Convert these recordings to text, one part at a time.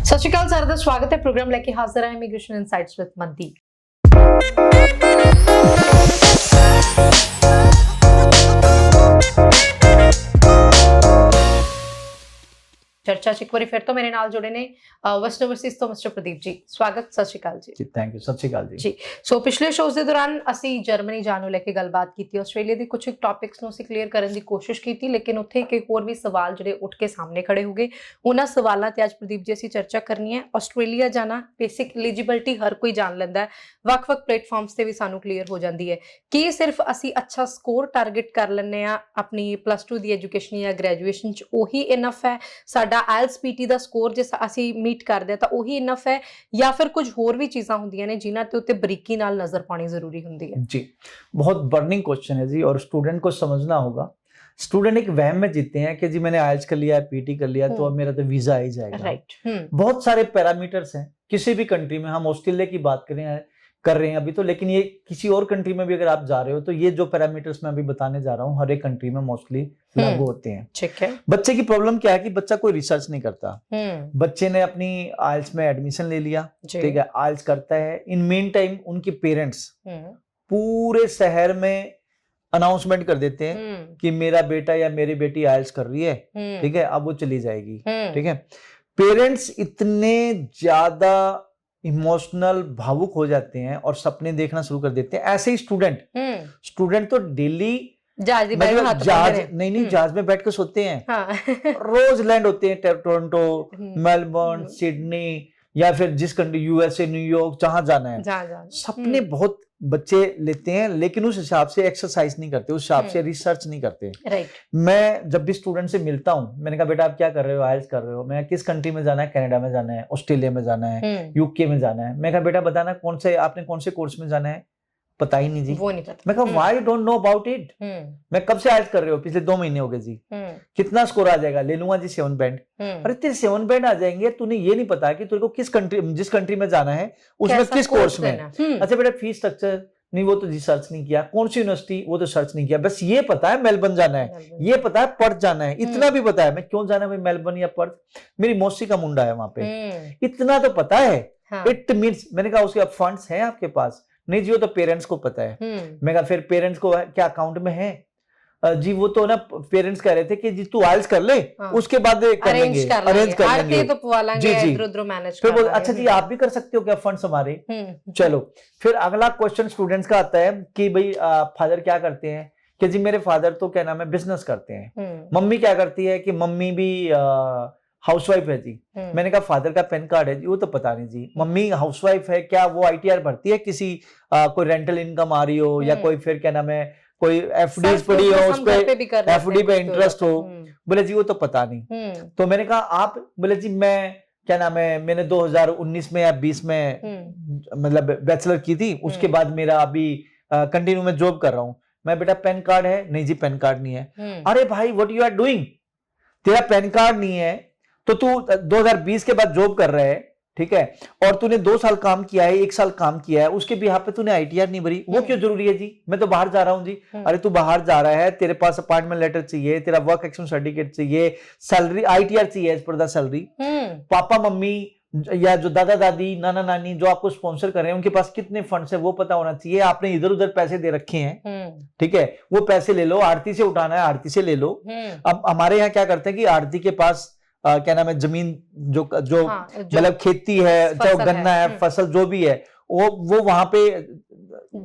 सत श्री अकाल सर, स्वागत है। प्रोग्राम लेके हाजिर है इमिग्रेशन इनसाइट्स विद मनदीप। चर्चा च एक बार फिर तो मेरे नाल जुड़े ने वेस्ट ओवरसीज तो मिस्टर प्रदीप जी। स्वागत, सत श्री अकाल जी। थैंक यू, सत श्री अकाल जी। सो पिछले शोज़ ਦੇ ਦੌਰਾਨ ਅਸੀਂ ਜਰਮਨੀ ਜਾਣ ਨੂੰ ਲੈ ਕੇ ਗੱਲਬਾਤ ਕੀਤੀ, ਆਸਟ੍ਰੇਲੀਆ ਦੇ ਕੁਝ ਟੌਪਿਕਸ ਨੂੰ ਅਸੀਂ ਕਲੀਅਰ ਕਰਨ ਦੀ ਕੋਸ਼ਿਸ਼ ਕੀਤੀ, ਲੇਕਿਨ ਉੱਥੇ ਇੱਕ ਹੋਰ ਵੀ ਸਵਾਲ ਜਿਹੜੇ ਉੱਠ ਕੇ ਸਾਹਮਣੇ ਖੜੇ ਹੋ ਗਏ। ਉਹਨਾਂ ਸਵਾਲਾਂ ਤੇ ਅੱਜ ਪ੍ਰਦੀਪ ਜੀ ਅਸੀਂ ਚਰਚਾ ਕਰਨੀ ਹੈ। ਆਸਟ੍ਰੇਲੀਆ ਜਾਣਾ ਬੇਸਿਕ ਐਲੀਜੀਬਿਲਟੀ ਹਰ ਕੋਈ ਜਾਣ ਲੈਂਦਾ ਹੈ, ਵੱਖ-ਵੱਖ ਪਲੇਟਫਾਰਮਸ ਤੇ ਵੀ ਸਾਨੂੰ ਕਲੀਅਰ ਹੋ ਜਾਂਦੀ ਹੈ ਕਿ ਸਿਰਫ ਅਸੀਂ ਅੱਛਾ ਸਕੋਰ ਟਾਰਗੇਟ ਕਰ ਲੈਂਦੇ ਆ ਆਪਣੀ +2 ਦੀ ਐਜੂਕੇਸ਼ਨ ਜਾਂ ਗ੍ਰੈਜੂਏਸ਼ਨ 'ਚ, ਉਹੀ ਇਨਫ ਹੈ। ਸਾਡਾ ਆਇਲਸ ਪੀਟੀ ਦਾ ਸਕੋਰ ਜੇ ਅਸੀਂ ਮੀਟ ਕਰਦੇ ਤਾਂ ਉਹੀ ਇਨਫ ਹੈ, ਜਾਂ ਫਿਰ ਕੁਝ ਹੋਰ ਵੀ ਚੀਜ਼ਾਂ ਹੁੰਦੀਆਂ ਨੇ जिन्हां ते उत्ते बरीकी नाल नजर पानी जरूरी हुंदी है? जी, बहुत बर्निंग क्वेश्चन है जी, और स्टूडेंट को समझना होगा। स्टूडेंट एक वहम में जीते हैं कि जी मैंने आइल्स कर लिया, पीटी कर लिया तो अब मेरा तो वीजा आ ही जाएगा। राइट। बहुत सारे पैरामीटर्स हैं किसी भी कंट्री में। हम ऑस्ट्रेलिया की बात कर रहे हैं अभी तो, लेकिन ये किसी और कंट्री में भी अगर आप जा रहे हो तो ये जो पैरामीटर्स मैं अभी बताने जा रहा हूँ हर एक कंट्री में मोस्टली लागू होते हैं। ठीक है। बच्चे की प्रॉब्लम क्या है कि बच्चा कोई रिसर्च नहीं करता। बच्चे ने अपनी आइल्स में एडमिशन ले लिया, ठीक है, आइल्स करता है। इन मेन टाइम उनके पेरेंट्स पूरे शहर में अनाउंसमेंट कर देते हैं कि मेरा बेटा या मेरी बेटी आइल्स कर रही है, ठीक है, अब वो चली जाएगी, ठीक है। पेरेंट्स इतने ज्यादा इमोशनल भावुक हो जाते हैं और सपने देखना शुरू कर देते हैं। ऐसे ही स्टूडेंट तो डेली जहाज में बैठ कर सोते हैं। हाँ। रोज लैंड होते हैं टोरंटो, मेलबर्न, सिडनी, या फिर जिस कंट्री, यूएसए, न्यूयॉर्क, जहां जाना है। सपने बहुत बच्चे लेते हैं, लेकिन उस हिसाब से एक्सरसाइज नहीं करते, उस हिसाब से रिसर्च नहीं करते। राइट। मैं जब भी स्टूडेंट से मिलता हूँ, मैंने कहा बेटा आप क्या कर रहे हो? आइल्स कर रहे हो। मैं किस कंट्री में जाना है? कनाडा में जाना है, ऑस्ट्रेलिया में जाना है, यूके में जाना है। मैं कहा बेटा बताना आपने कौन से कोर्स में जाना है? पता ही नहीं जी, वो नहीं पता। मैं कहा why you don't know about it? मैं कब से आइल्स कर रहे हो? पिछले 2 महीने हो गए जी। कितना स्कोर आ जाएगा? ले लूंगा जी 7 बैंड। अरे तेरे 7 बैंड आ जाएंगे, तूने ये नहीं पता कि तेरे को जिस कंट्री में जाना है उसमें किस कोर्स में। अच्छा बेटा फीस स्ट्रक्चर नहीं, वो तो जी सर्च नहीं किया। कौन सी यूनिवर्सिटी, वो तो सर्च नहीं किया। बस ये पता है मेलबर्न जाना है, ये पता है पर्थ जाना है, इतना भी पता है। मैं क्यों जाना है मेलबर्न या पर्थ? मेरी मौसी का मुंडा है वहां पे, इतना तो पता है। इट मीन्स, मैंने कहा उसके फंड्स हैं आपके पास? नहीं जी वो तो पेरेंट्स को पता है। मैं कहा फिर पेरेंट्स को क्या अकाउंट में है? जी वो तो ना पेरेंट्स कह रहे थे कि जी तू आइल्स कर ले, उसके बाद कर लेंगे, अरेंज कर लेंगे तो जी जी इधर मैनेज। फिर बोल अच्छा जी आप भी कर सकते हो क्या फंड्स हमारे? चलो फिर अगला क्वेश्चन स्टूडेंट्स का आता है कि भाई फादर क्या करते हैं? कि जी मेरे फादर तो क्या नाम है बिजनेस करते हैं। मम्मी क्या करती है? कि मम्मी भी हाउसवाइफ है जी। मैंने कहा फादर का पैन कार्ड है जी? वो तो पता नहीं जी। मम्मी हाउसवाइफ है, क्या वो ITR भरती है? किसी कोई रेंटल इनकम आ रही हो, या कोई फिर क्या नाम है कोई FD पड़ी हो, उस पे FD पे इंटरेस्ट हो? बोले जी वो तो पता नहीं। तो मैंने कहा आप? बोले जी मैं क्या नाम है मैंने 2019 में या 20 में मतलब बैचलर की थी, उसके बाद मेरा अभी कंटिन्यू में जॉब कर रहा हूँ। मैं बेटा पैन कार्ड है? नहीं जी पैन कार्ड नहीं है। अरे भाई व्हाट यू आर डूइंग? तेरा पैन कार्ड नहीं है तो तू 2020 के बाद जॉब कर रहा है, ठीक है, और तूने 2 साल काम किया है, 1 साल काम किया है, उसके बिहाफ पे तूने ITR नहीं भरी, वो क्यों जरूरी है जी? मैं तो बाहर जा रहा हूं जी। अरे तू बाहर जा रहा है, तेरे पास अपॉइंटमेंट लेटर चाहिए, तेरा वर्क एक्सपीरियंस सर्टिफिकेट चाहिए, सैलरी ITR चाहिए एज पर द सैलरी। पापा मम्मी या जो दादा दादी नाना नानी जो आपको स्पॉन्सर कर रहे हैं उनके पास कितने फंड्स है वो पता होना चाहिए। आपने इधर उधर पैसे दे रखे हैं, ठीक है, वो पैसे ले लो। आरती से उठाना है आरती से ले लो। अब हमारे यहाँ क्या करते हैं कि आरती के पास क्या नाम है जमीन जो मतलब खेती है, चाहे गन्ना है, फसल जो भी है, वो वहां पे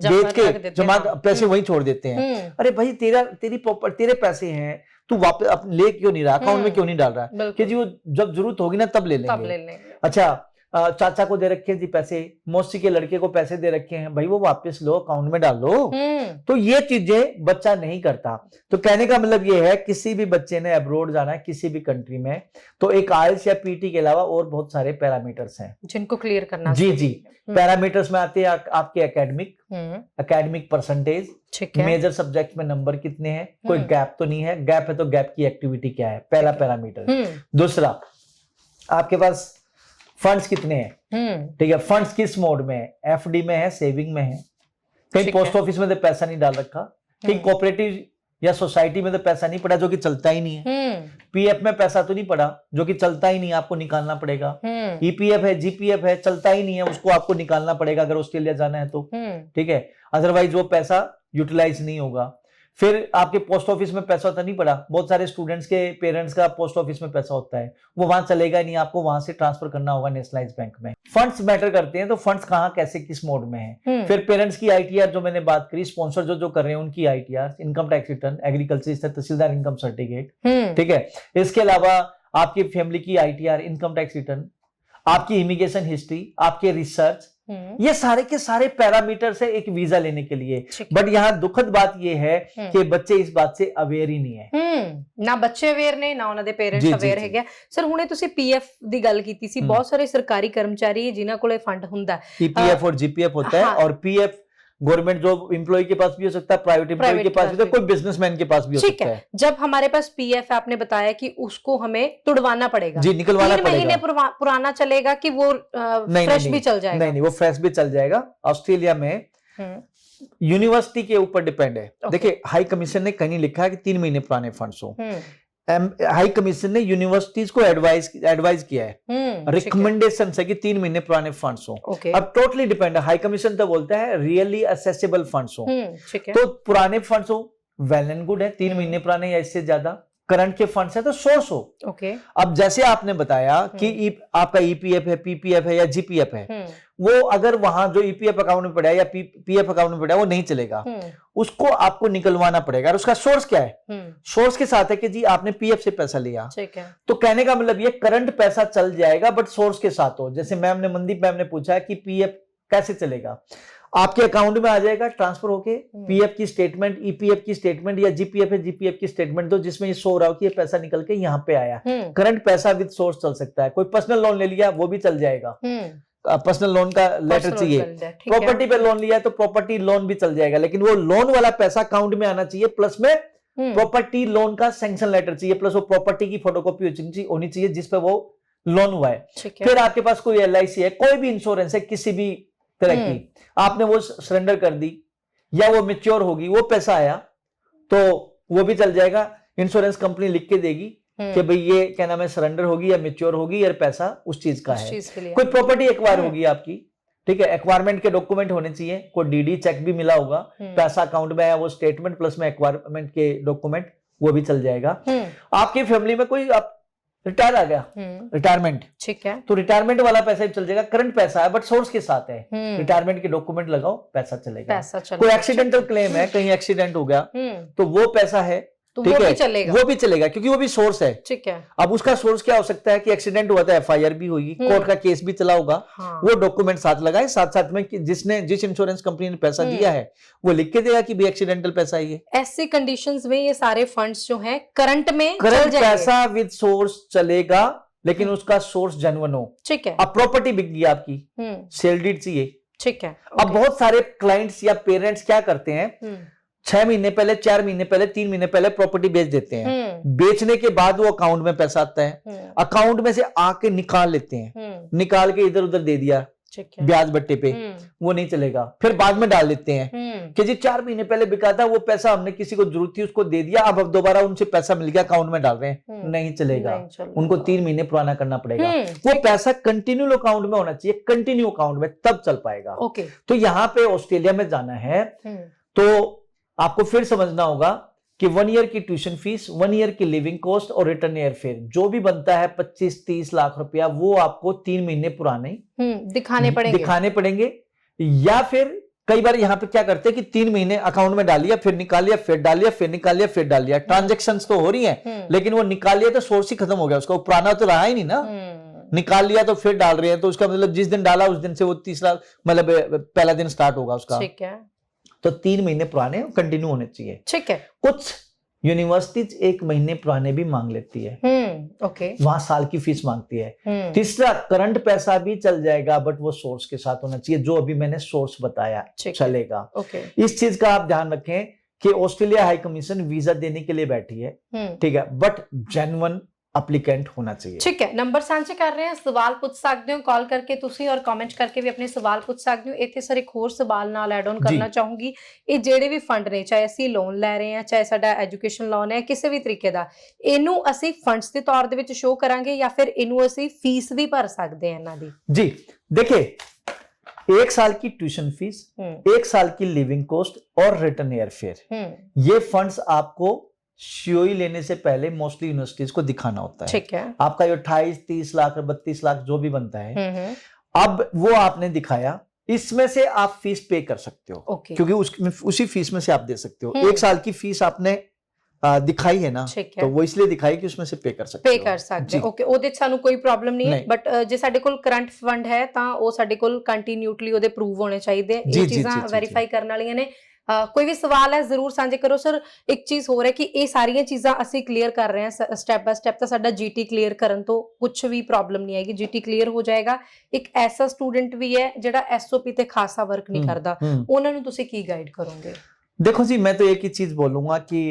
बेच के जमा पैसे वहीं छोड़ देते हैं। अरे भाई तेरे पैसे हैं, तू वापस ले क्यों नहीं रहा, अकाउंट में क्यों नहीं डाल रहा? कि जी वो जब जरूरत होगी ना तब ले लेंगे। अच्छा चाचा को दे रखे जी पैसे, मौसी के लड़के को पैसे दे रखे हैं, भाई वो वापस लो, अकाउंट में डाल लो। तो ये चीजें बच्चा नहीं करता। तो कहने का मतलब ये है किसी भी बच्चे ने अब्रॉड जाना है किसी भी कंट्री में, तो एक आइल्स या पीटी के अलावा और बहुत सारे पैरामीटर्स हैं जिनको क्लियर करना। जी जी पैरामीटर्स में आते हैं आपके एकेडमिक परसेंटेज, मेजर सब्जेक्ट में नंबर कितने हैं, कोई गैप तो नहीं है, गैप है तो गैप की एक्टिविटी क्या है, पहला पैरामीटर। दूसरा आपके पास फंड्स कितने हैं, ठीक है, फंड्स किस मोड में है, FD में है, सेविंग में है, कहीं पोस्ट ऑफिस में तो पैसा नहीं डाल रखा, कहीं कोऑपरेटिव या सोसाइटी में तो पैसा नहीं पड़ा जो कि चलता ही नहीं है, पीएफ में पैसा तो नहीं पड़ा जो कि चलता ही नहीं है, आपको निकालना पड़ेगा, ईपीएफ है, जीपीएफ है, चलता ही नहीं है, उसको आपको निकालना पड़ेगा अगर ऑस्ट्रेलिया जाना है तो, ठीक है, अदरवाइज वो पैसा यूटिलाइज नहीं होगा। फिर आपके पोस्ट ऑफिस में पैसा होता नहीं पड़ा, बहुत सारे स्टूडेंट्स के पेरेंट्स का पोस्ट ऑफिस में पैसा होता है, वो वहां चलेगा नहीं, आपको वहां से ट्रांसफर करना होगा नेशनलाइज बैंक में। फंड्स मैटर करते हैं, तो फंड्स कहाँ कैसे किस मोड में है। फिर पेरेंट्स की आईटीआर जो मैंने बात करी, स्पॉन्सर जो कर रहे हैं उनकी ITR, income tax return, agriculture tehsildar income certificate, ठीक है। इसके अलावा आपकी फैमिली की आईटीआर, इनकम टैक्स रिटर्न, आपकी इमिग्रेशन हिस्ट्री, आपके रिसर्च, ये सारे के सारे पैरामीटर्स है एक वीजा लेने के लिए। बट यहाँ दुखद बात ये है कि बच्चे इस बात से अवेयर ही नहीं है। ना बच्चे अवेयर ने, ना ਉਹਨਾਂ ਦੇ ਪੇਰੈਂਟਸ ਅਵੇਅਰ ਹੈਗੇ। ਸਰ ਹੁਣੇ ਤੁਸੀਂ ਪੀਐਫ ਦੀ ਗੱਲ ਕੀਤੀ ਸੀ, ਬਹੁਤ ਸਾਰੇ ਸਰਕਾਰੀ ਕਰਮਚਾਰੀ ਜਿਨ੍ਹਾਂ ਕੋਲੇ ਫੰਡ ਹੁੰਦਾ ਹੈ, ईपीएफ और जीपीएफ होता है, और पीएफ गवर्नमेंट जॉब एम्प्लॉय के पास भी हो सकता है, प्राइवेट एम्प्लॉय के पास भी, तो कोई बिजनेसमैन के पास भी हो सकता है। जब हमारे पास पीएफ है, आपने बताया कि उसको हमें तुड़वाना पड़ेगा, जी निकलवाना पड़ेगा, 3 महीने पुराना चलेगा कि वो फ्रेश भी चल जाएगा? नहीं, वो फ्रेश भी चल जाएगा। ऑस्ट्रेलिया में यूनिवर्सिटी के ऊपर डिपेंड है। देखिए हाई कमीशन ने कहीं लिखा है कि 3 महीने पुराने फंड्स हो, हाई कमीशन ने यूनिवर्सिटीज को एडवाइज किया है, रिकमेंडेशन है कि 3 महीने पुराने फंड्स हो। अब टोटली डिपेंड है, हाई कमीशन तो बोलता है रियली असेसेबल फंड्स हो, तो पुराने फंड्स हो वेल एंड गुड है, 3 महीने पुराने या इससे ज्यादा, करंट के फंड्स है तो सोर्स हो। अब जैसे आपने बताया कि आपका ईपीएफ है, पीपीएफ है या जीपीएफ है, वो अगर वहां जो ईपीएफ अकाउंट में पड़ा है या पीएफ अकाउंट में पड़ा है वो नहीं चलेगा, उसको आपको निकलवाना पड़ेगा। और उसका सोर्स क्या है? सोर्स के साथ है कि जी आपने पीएफ से पैसा लिया, तो कहने का मतलब ये करंट पैसा चल जाएगा बट सोर्स के साथ हो। जैसे मनदीप मैम ने पूछा कि पीएफ कैसे चलेगा, आपके अकाउंट में आ जाएगा ट्रांसफर होके, पीएफ की स्टेटमेंट, ईपीएफ की स्टेटमेंट या जीपीएफ है जीपीएफ की स्टेटमेंट दो जिसमें ये शो रहा हो कि ये पैसा निकल के यहाँ पे आया। करंट पैसा विद सोर्स चल सकता है। कोई पर्सनल लोन ले लिया वो भी चल जाएगा, पर्सनल लोन का लेटर चाहिए, प्रॉपर्टी पे लोन लिया तो प्रॉपर्टी लोन भी चल जाएगा, लेकिन वो लोन वाला पैसा अकाउंट में आना चाहिए, प्लस में प्रॉपर्टी लोन का सैंक्शन लेटर चाहिए, प्लस वो प्रॉपर्टी की फोटोकॉपी होनी चाहिए जिसपे वो लोन हुआ है। फिर आपके पास कोई एलआईसी है, कोई भी इंश्योरेंस है किसी भी तरह की, आपने वो सरेंडर कर दी या वो मैच्योर होगी, वो पैसा आया तो वो भी चल जाएगा। इंश्योरेंस कंपनी लिख के देगी कि भाई ये क्या नाम है, सरेंडर होगी या मैच्योर होगी या पैसा उस चीज का है। कोई प्रॉपर्टी एक्वायर होगी आपकी, ठीक है, एक्वायरमेंट के डॉक्यूमेंट होने चाहिए, कोई डीडी चेक भी मिला होगा, पैसा अकाउंट में आया वो स्टेटमेंट प्लस में एक्वायरमेंट के डॉक्यूमेंट, वो भी चल जाएगा। आपकी फैमिली में कोई आप रिटायर आ गया, रिटायरमेंट, ठीक है, तो रिटायरमेंट वाला पैसा भी चल जाएगा, करंट पैसा है बट सोर्स के साथ है, रिटायरमेंट के डॉक्यूमेंट लगाओ पैसा चलेगा। कोई एक्सीडेंटल क्लेम है, कहीं एक्सीडेंट हो गया तो वो पैसा है, तो वो भी चलेगा, वो भी चलेगा क्योंकि वो भी सोर्स है। ठीक है। अब उसका सोर्स क्या हो सकता है कि एक्सीडेंट हुआ था, एफआईआर भी हुई, कोर्ट का केस भी चला होगा, वो डॉक्यूमेंट साथ लगाए, साथ साथ में जिस इंश्योरेंस कंपनी ने पैसा दिया है वो लिख के देगा कि भी एक्सीडेंटल पैसा है ये। ऐसे कंडीशंस में ये सारे फंड्स जो हैं करंट में करंट पैसा विद सोर्स चलेगा, लेकिन उसका सोर्स जेन्युइन हो। ठीक है। अब प्रॉपर्टी बिक गई आपकी, सेल डीड चाहिए, ठीक है। अब बहुत सारे क्लाइंट्स या पेरेंट्स क्या करते हैं, 6 महीने पहले, 4 महीने पहले, 3 महीने पहले प्रॉपर्टी बेच देते हैं, बेचने के बाद वो अकाउंट में पैसा आता है, अकाउंट में से आके निकाल लेते हैं, निकाल के इधर उधर दे दिया ब्याज बट्टे पे, वो नहीं चलेगा। फिर बाद में डाल देते हैं कि जी 4 महीने पहले बिका था, वो पैसा हमने किसी को जरूरत थी उसको दे दिया, अब दोबारा उनसे पैसा मिल गया अकाउंट में डाल रहे हैं, नहीं चलेगा, उनको 3 महीने पुराना करना पड़ेगा। वो पैसा कंटिन्यू अकाउंट में होना चाहिए, कंटिन्यू अकाउंट में, तब चल पाएगा। तो यहाँ पे ऑस्ट्रेलिया में जाना है तो आपको फिर समझना होगा कि 1 ईयर की ट्यूशन फीस, 1 ईयर की लिविंग कॉस्ट और रिटर्न एयर फेयर जो भी बनता है 25-30 लाख रुपया, वो आपको 3 महीने पुराने दिखाने पड़ेंगे। या फिर कई बार यहाँ पे क्या करते हैं कि 3 महीने अकाउंट में डालिया, फिर निकाल लिया, फिर डाल लिया, फिर निकाल लिया, फिर डाल लिया, ट्रांजेक्शंस तो हो रही हैं, लेकिन वो निकाल लिया तो सोर्स ही खत्म हो गया, उसका पुराना तो रहा ही नहीं ना, निकाल लिया तो फिर डाल रहे हैं, तो उसका मतलब जिस दिन डाला उस दिन से वो तीसरा मतलब पहला दिन स्टार्ट होगा उसका। ठीक है। तो 3 महीने पुराने कंटिन्यू होने चाहिए। ठीक है। कुछ यूनिवर्सिटीज 1 महीने पुराने भी मांग लेती है, ओके, वहां साल की फीस मांगती है। तीसरा, करंट पैसा भी चल जाएगा बट वो सोर्स के साथ होना चाहिए, जो अभी मैंने सोर्स बताया चलेगा। ओके। इस चीज का आप ध्यान रखें कि ऑस्ट्रेलिया हाई कमीशन वीजा देने के लिए बैठी है, ठीक है, बट जेन्युइन एप्लीकेंट होना चाहिए। ठीक है, नंबर ਸਾਂਝੇ ਕਰ ਰਹੇ ਹਾਂ, ਸਵਾਲ ਪੁੱਛ ਸਕਦੇ ਹੋ ਕਾਲ ਕਰਕੇ ਤੁਸੀਂ ਔਰ ਕਮੈਂਟ ਕਰਕੇ ਵੀ ਆਪਣੇ ਸਵਾਲ ਪੁੱਛ ਸਕਦੇ ਹੋ। ਇੱਥੇ ਸਰ ਇੱਕ ਹੋਰ ਸਵਾਲ ਨਾਲ ਐਡ ਆਨ ਕਰਨਾ ਚਾਹੂੰਗੀ, ਇਹ ਜਿਹੜੇ ਵੀ ਫੰਡ ਨੇ, ਚਾਹੇ ਅਸੀਂ ਲੋਨ ਲੈ ਰਹੇ ਹਾਂ, ਚਾਹੇ ਸਾਡਾ ਐਜੂਕੇਸ਼ਨ ਲੋਨ ਹੈ, ਕਿਸੇ ਵੀ ਤਰੀਕੇ ਦਾ, ਇਹਨੂੰ ਅਸੀਂ ਫੰਡਸ ਦੇ ਤੌਰ ਦੇ ਵਿੱਚ ਸ਼ੋ ਕਰਾਂਗੇ ਜਾਂ ਫਿਰ ਇਹਨੂੰ ਅਸੀਂ ਫੀਸ ਵੀ ਭਰ ਸਕਦੇ ਹਾਂ ਇਹਨਾਂ ਦੀ? जी देखिए, 1 साल की ट्यूशन फीस, 1 साल की लिविंग कॉस्ट और रिटर्न एयरफेयर, ये फंड्स आपको सीओई लेने से पहले मोस्टली यूनिवर्सिटीज को दिखाना होता है। ठीक है, आपका जो 28-30 लाख 32 लाख जो भी बनता है, अब वो आपने दिखाया, इसमें से आप फीस पे कर सकते हो, क्योंकि उसी फीस में से आप दे सकते हो। 1 साल की फीस आपने दिखाई है ना, तो वो इसलिए दिखाई कि उसमें से पे कर सकते हो। ਓਕੇ, ਉਹਦੇ ਚ ਸਾਨੂੰ ਕੋਈ ਪ੍ਰੋਬਲਮ ਨਹੀਂ ਹੈ, ਬਟ ਜੇ ਸਾਡੇ ਕੋਲ ਕਰੰਟ ਫੰਡ ਹੈ ਤਾਂ ਉਹ ਸਾਡੇ ਕੋਲ ਕੰਟੀਨਿਊਟਲੀ ਉਹਦੇ ਪ੍ਰੂਵ ਹੋਣੇ ਚਾਹੀਦੇ, ਇਹ ਚੀਜ਼ਾਂ ਵੈਰੀਫਾਈ ਕਰਨ ਵਾਲੀਆਂ ਨੇ। ਕੋਈ ਵੀ ਸਵਾਲ ਹੈ ਜ਼ਰੂਰ ਸਾਂਝੇ ਕਰੋ ਸਰ। ਇੱਕ ਚੀਜ਼ ਹੋਰ ਹੈ ਕਿ ਇਹ ਸਾਰੀਆਂ ਚੀਜ਼ਾਂ ਅਸੀਂ ਕਲੀਅਰ ਕਰ ਰਹੇ ਹਾਂ ਸਟੈਪ ਬਾय ਸਟੈਪ, ਤਾਂ ਸਾਡਾ ਜੀਟੀ ਕਲੀਅਰ ਕਰਨ ਤੋਂ ਕੁਝ ਵੀ ਪ੍ਰੋਬਲਮ ਨਹੀਂ ਆਏਗੀ, ਜੀਟੀ ਕਲੀਅਰ ਹੋ ਜਾਏਗਾ। ਇੱਕ ਐਸਾ ਸਟੂਡੈਂਟ ਵੀ ਹੈ ਜਿਹੜਾ ਐਸਓਪੀ ਤੇ ਖਾਸਾ ਵਰਕ ਨਹੀਂ ਕਰਦਾ, ਉਹਨਾਂ ਨੂੰ ਤੁਸੀਂ ਕੀ गाइड करोगे? देखो जी, मैं तो एक ही चीज बोलूंगा कि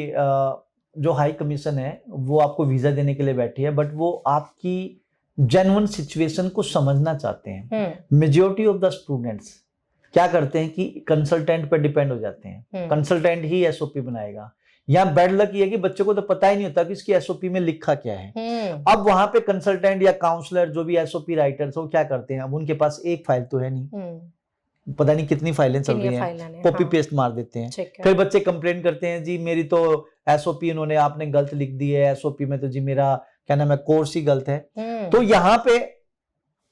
जो हाई कमीशन है वो आपको वीजा देने के लिए बैठी है, बट वो आपकी जेन्युइन सिचुएशन को समझना चाहते हैं। मेजॉरिटी ऑफ द स्टूडेंट्स क्या करते हैं कि कंसल्टेंट पे डिपेंड हो जाते हैं, कंसल्टेंट ही एसओपी बनाएगा। यहाँ बैड लक ये है कि बच्चे को तो पता ही नहीं होता कि इसकी एसओपी में लिखा क्या है। अब वहां पे कंसल्टेंट या काउंसलर जो भी एसओपी राइटर्स वो क्या करते हैं, अब उनके पास एक फाइल तो है नहीं, पता नहीं कितनी फाइलें चल रही हैं, कॉपी पेस्ट मार देते हैं। कई बच्चे कंप्लेन करते हैं, जी मेरी तो एसओपी उन्होंने आपने गलत लिख दी है, एसओपी में तो जी मेरा क्या नाम है कोर्स ही गलत है। तो यहाँ पे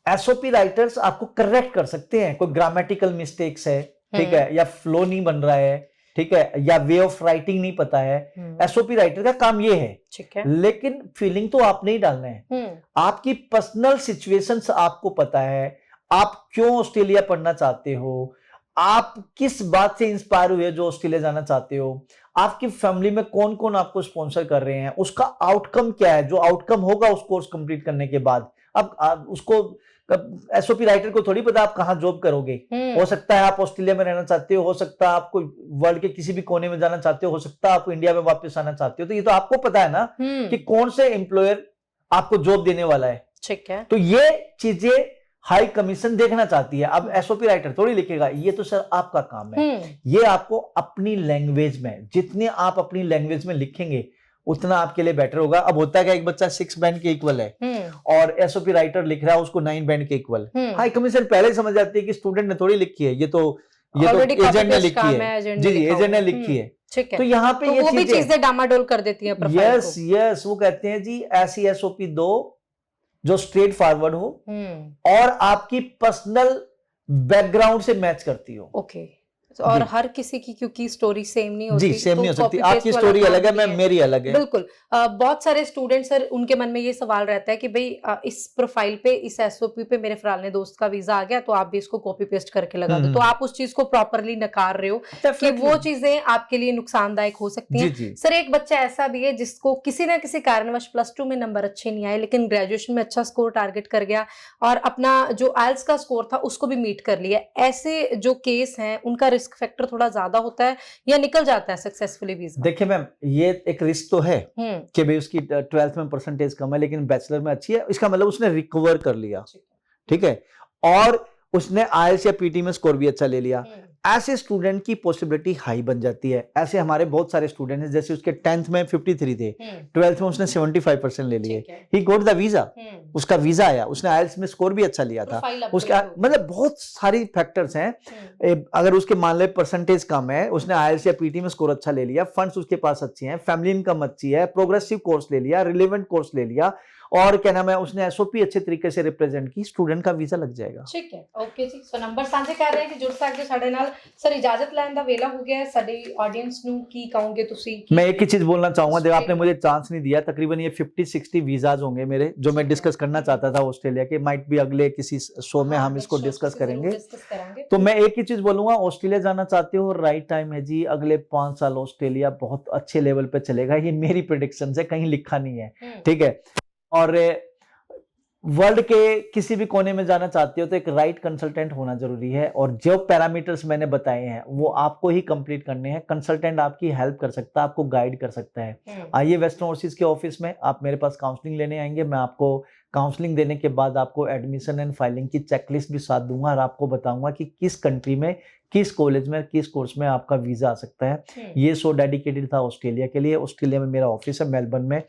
एसओपी राइटर्स आपको करेक्ट कर सकते हैं, कोई ग्रामेटिकल मिस्टेक्स है, ठीक है, या फ्लो नहीं बन रहा है, ठीक है, या वे ऑफ राइटिंग नहीं पता है, एसओपी राइटर का काम ये है। ठीक है, लेकिन फीलिंग तो आपने ही डालना है, आपकी पर्सनल सिचुएशंस आपको पता है, आप क्यों ऑस्ट्रेलिया पढ़ना चाहते हो, आप किस बात से इंस्पायर हुए जो ऑस्ट्रेलिया जाना चाहते हो, आपकी फैमिली में कौन कौन आपको स्पॉन्सर कर रहे हैं, उसका आउटकम क्या है, जो आउटकम होगा उस कोर्स कंप्लीट करने के बाद। अब उसको एसओपी राइटर को थोड़ी पता आप कहाँ जॉब करोगे, हो सकता है आप ऑस्ट्रेलिया में रहना चाहते हो सकता है आपको वर्ल्ड के किसी भी कोने में जाना चाहते हो सकता है आपको इंडिया में वापस आना चाहते हो, तो ये तो आपको पता है ना कि कौन से एम्प्लॉयर आपको जॉब देने वाला है। ठीक है, तो ये चीजें हाई कमीशन देखना चाहती है। अब एसओपी राइटर थोड़ी लिखेगा, ये तो सर आपका काम है, ये आपको अपनी लैंग्वेज में, जितने आप अपनी लैंग्वेज में लिखेंगे उतना आपके लिए बेटर होगा। अब होता है कि एक बच्चा 6 बैंड के इक्वल है और एसओपी राइटर लिख रहा है उसको 9 बैंड के इक्वल, हाई कमीशन पहले ही समझ जाती है कि स्टूडेंट ने थोड़ी लिखी है, ये तो एजेंट ने लिखी है, जी एजेंट ने लिखी है। तो यहाँ पे तो ये चीजें डामाडोल कर देती है प्रोफाइल को। यस, वो कहते हैं जी ऐसी एसओपी दो जो स्ट्रेट फॉरवर्ड हो और आपकी पर्सनल बैकग्राउंड से मैच करती हो। ओके, और हर किसी की क्योंकि स्टोरी सेम नहीं होती, जी सेम नहीं हो सकती, आपकी स्टोरी अलग है, मेरी अलग है। बिल्कुल, बहुत सारे स्टूडेंट्स सर उनके मन में ये सवाल रहता है कि भाई इस प्रोफाइल पे, इस एसओपी पे मेरे फराल ने दोस्त का वीजा आ गया तो आप भी इसको कॉपी पेस्ट करके लगा दो, तो आप उस चीज को प्रॉपरली नकार रहे हो कि वो चीजें आपके लिए नुकसानदायक हो सकती हैं। सर एक बच्चा ऐसा भी है जिसको किसी ना किसी कारणवश +2 में नंबर अच्छे नहीं आए, लेकिन ग्रेजुएशन में अच्छा स्कोर टारगेट कर गया और अपना जो आइल्स का स्कोर था उसको भी मीट कर लिया। ऐसे जो केस हैं उनका रिस्क फैक्टर थोड़ा ज्यादा होता है या निकल जाता है सक्सेसफुली वीजा? देखिए मैम, ये एक रिस्क तो है कि भाई उसकी 12th में परसेंटेज कम है लेकिन बैचलर में अच्छी है, इसका मतलब उसने रिकवर कर लिया, ठीक है, और उसने आईएलटीएस या पीटी में स्कोर भी अच्छा ले लिया। ऐसे स्टूडेंट की पॉसिबिलिटी हाई बन जाती है। ऐसे हमारे बहुत सारे स्टूडेंट हैं, जैसे उसके 10th में 53 थे, 12th में उसने 75% ले लिए, ही गॉट द वीजा, उसका वीजा आया, उसने आईएलटीएस में स्कोर भी अच्छा लिया था, उसका मतलब बहुत सारी फैक्टर्स हैं। अगर उसके मान ले परसेंटेज कम है, उसने आईएलटीएस या पीटी में स्कोर अच्छा ले लिया, फंड्स उसके पास अच्छे हैं, फैमिली इनकम अच्छी है, प्रोग्रेसिव कोर्स ले लिया, रिलेवेंट कोर्स ले लिया और क्या नाम है उसने एसओपी अच्छे तरीके से रिप्रेजेंट की, स्टूडेंट का वीजा लग जाएगा। ठीक है, ओके जी। सो नंबर ਸਾਂਝੇ ਕਰ ਰਹੇ ਕਿ ਜੁੜ ਸਕਦੇ ਸਾਡੇ ਨਾਲ। सर इजाजत ਲੈਣ ਦਾ ਵੇਲਾ ਹੋ ਗਿਆ ਹੈ, ਸਾਡੀ ਆਡੀਅנס ਨੂੰ ਕੀ ਕਹੋਗੇ ਤੁਸੀਂ? मैं एक ही चीज बोलना चाहूंगा, देखो आपने मुझे चांस नहीं दिया, तकरीबन ये 50-60 वीजाज होंगे मेरे जो मैं डिस्कस करना चाहता था ऑस्ट्रेलिया के, माइट भी अगले किसी शो में हम इसको डिस्कस करेंगे। तो मैं एक ही चीज बोलूंगा, ऑस्ट्रेलिया जाना चाहते हो राइट टाइम है जी, अगले 5 साल ऑस्ट्रेलिया बहुत अच्छे लेवल पे चलेगा, ये मेरी प्रेडिक्शन है, कहीं लिखा नहीं है, ठीक है। और वर्ल्ड के किसी भी कोने में जाना चाहते हो तो एक राइट कंसल्टेंट होना जरूरी है, और जो पैरामीटर्स मैंने बताए हैं वो आपको ही कंप्लीट करने हैं। कंसल्टेंट आपकी हेल्प कर सकता है, आपको गाइड कर सकता है। आइए वेस्टर्न ओवरसीज के ऑफिस में, आप मेरे पास काउंसलिंग लेने आएंगे, मैं आपको काउंसलिंग देने के बाद आपको एडमिशन एंड फाइलिंग की चेकलिस्ट भी साथ दूंगा और आपको बताऊंगा कि किस कंट्री में, किस कॉलेज में, किस कोर्स में आपका वीजा आ सकता है। ये शो डेडिकेटेड था ऑस्ट्रेलिया के लिए। ऑस्ट्रेलिया में मेरा ऑफिस है मेलबर्न में।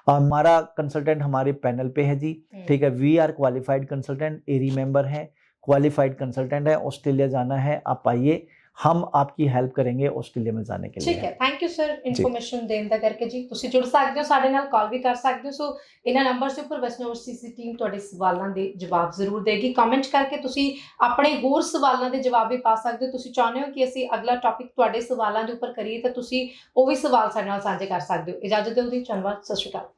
हमारा कंसल्टेंट हमारे पैनल पे है जी, ठीक है। वी आर क्वालिफाइड कंसल्टेंट, एरी मेंबर है, क्वालिफाइड कंसल्टेंट है। ऑस्ट्रेलिया जाना है, आप आइए, हम आपकी हेल्प करेंगे ऑस्ट्रेलिया में जाने के लिए। ठीक है, ਥੈਂਕ ਯੂ ਸਰ ਇਨਫੋਰਮੇਸ਼ਨ ਦੇਣ ਦਾ ਕਰਕੇ ਜੀ। ਤੁਸੀਂ ਜੁੜ ਸਕਦੇ ਹੋ ਸਾਡੇ ਨਾਲ, ਕਾਲ ਵੀ ਕਰ ਸਕਦੇ ਹੋ। ਸੋ ਇਹਨਾਂ ਨੰਬਰਸ ਦੇ ਉੱਪਰ ਵੈਸਟਰਨ ਓਵਰਸੀਜ਼ ਦੀ ਟੀਮ ਤੁਹਾਡੇ ਸਵਾਲਾਂ ਦੇ ਜਵਾਬ ਜ਼ਰੂਰ ਦੇਗੀ। ਕਮੈਂਟ ਕਰਕੇ ਤੁਸੀਂ ਆਪਣੇ ਹੋਰ ਸਵਾਲਾਂ ਦੇ ਜਵਾਬ ਵੀ ਪਾ ਸਕਦੇ ਹੋ। ਤੁਸੀਂ ਚਾਹੁੰਦੇ ਹੋ ਕਿ ਅਸੀਂ ਅਗਲਾ ਟੌਪਿਕ ਤੁਹਾਡੇ ਸਵਾਲਾਂ ਦੇ ਉੱਪਰ ਕਰੀਏ ਤਾਂ ਤੁਸੀਂ ਉਹ ਵੀ ਸਵਾਲ ਸਾਡੇ ਨਾਲ ਸਾਂਝੇ ਕਰ ਸਕਦੇ ਹੋ। ਇਜਾਜ਼ਤ ਦਿਓ ਜੀ, ਧੰਨਵਾਦ, ਸਤਿ ਸ਼੍ਰੀ ਅਕਾਲ।